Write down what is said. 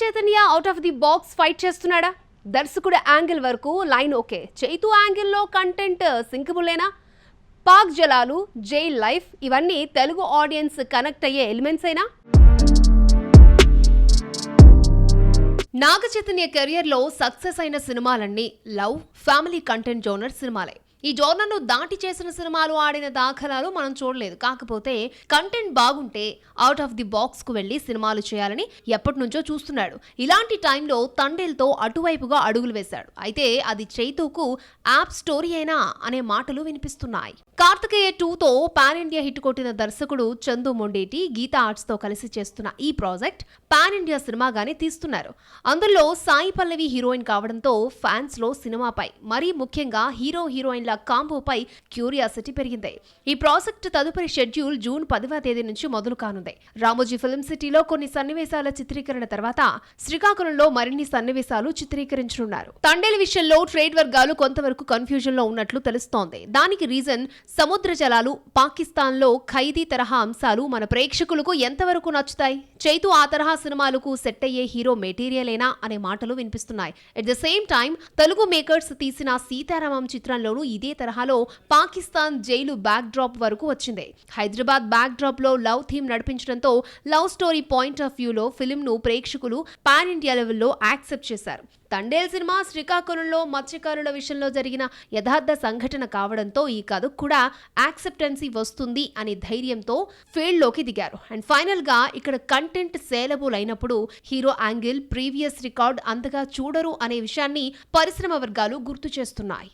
Chaitanya out of the box fight చేస్తున్నాడా? దర్శకుడు angle వరకు లైన్ ఓకే, చైతు యాంగిల్లో కంటెంట్ సింకబులేనా? పాక్ జలాలు, జైల్ లైఫ్ ఇవన్నీ తెలుగు ఆడియన్స్ కనెక్ట్ అయ్యే ఎలిమెంట్స్ అయినా? నాగ చైతన్య కెరియర్లో సక్సెస్ అయిన సినిమాలన్నీ లవ్, ఫ్యామిలీ కంటెంట్ జోనర్ సినిమాలే. ఈ జోనర్ను దాటి చేసిన సినిమాలు ఆడిన దాఖలాలు మనం చూడలేదు. కాకపోతే కంటెంట్ బాగుంటే అవుట్ ఆఫ్ ది బాక్స్ కు వెళ్లి సినిమాలు చేయాలని ఎప్పటి నుంచో చూస్తున్నాడు. ఇలాంటి టైంలో తండేల్తో అటువైపుగా అడుగులు వేశాడు. అయితే అది చైతుకు యాప్ స్టోరీ అయినా అనే మాటలు వినిపిస్తున్నాయి. కార్తికేయ 2తో పాన్ ఇండియా హిట్ కొట్టిన దర్శకుడు చందు మొండేటి గీతా ఆర్ట్స్ తో కలిసి చేస్తున్న ఈ ప్రాజెక్ట్ పాన్ ఇండియా సినిమాగానే తీస్తున్నారు. అందులో సాయి పల్లవి హీరోయిన్ కావడంతో ఫ్యాన్స్ లో సినిమాపై, మరీ ముఖ్యంగా హీరో హీరోయిన్ల కాంబోపై క్యూరియాసిటీ పెరిగింది. ఈ ప్రాజెక్ట్ తదుపరి షెడ్యూల్ జూన్ 10వ తేదీ నుంచి మొదలు కానుంది. రామోజీ ఫిల్మ్ సిటీలో కొన్ని సన్నివేశాల చిత్రీకరణ తర్వాత శ్రీకాకుళంలో మరిన్ని సన్నివేశాలు చిత్రీకరించనున్నారు. తండేల్ విషయంలో ట్రేడ్ వర్గాలు కొంతవరకు కన్ఫ్యూజన్ లో ఉన్నట్లు తెలుస్తోంది. దానికి రీజన్ సముద్ర జలాలు, పాకిస్తాన్ లో ఖైదీ తరహా అంశాలు మన ప్రేక్షకులకు ఎంతవరకు నచ్చుతాయి? చైతు ఆ తరహా సినిమాలకు సెట్ అయ్యే హీరో మెటీరియలేనా అనే మాటలు వినిపిస్తున్నాయి. At the same time Telugu makers తీసిన సీతారామం చిత్రంలోనూ ఇదే తరహాలో పాకిస్తాన్ జైలు బ్యాక్ డ్రాప్ వరకు వచ్చింది. హైదరాబాద్ బ్యాక్ డ్రాప్ లో లవ్ థీమ్ నడిపించడంతో లవ్ స్టోరీ పాయింట్ ఆఫ్ వ్యూలో ఫిల్మ్ ను ప్రేక్షకులు పాన్ ఇండియా లెవెల్లో యాక్సెప్ట్ చేశారు. తండేల్ సినిమా శ్రీకాకుళంలో మత్స్యకారుల విషయంలో జరిగిన యథార్థ సంఘటన కావడంతో ఈ కథకు కూడా యాక్సెప్టెన్సీ వస్తుంది అనే ధైర్యంతో ఫీల్డ్ లోకి దిగారు. అండ్ ఫైనల్ గా ఇక్కడ కంటెంట్ సేలబుల్ అయినప్పుడు హీరో యాంగిల్ ప్రీవియస్ రికార్డ్ అంతగా చూడరు అనే విషయాన్ని పరిశ్రమ వర్గాలు గుర్తు చేస్తున్నాయి.